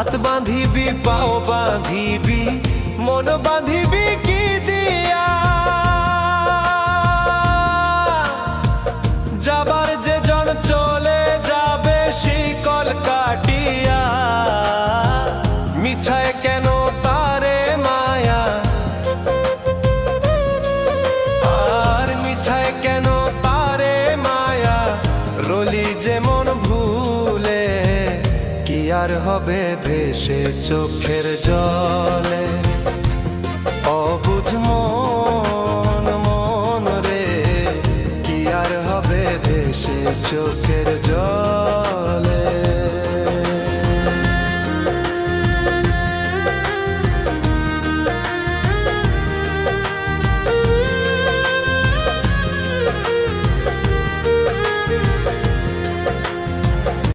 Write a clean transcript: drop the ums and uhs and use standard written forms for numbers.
হাত বাঁধিবি পাও বাঁধিবি মন বাঁধিবি কি দিয়া যাবার যে জন চলে যাবে শিকল কাটিয়া মিছায় কেন তারে মায়া আর মিছায় কেন তারে মায়া রলি যেমন ভুলে কি আর হবে ভেসে চোখের জলে অবুঝ মন মন রে কি আর হবে ভেসে চোখের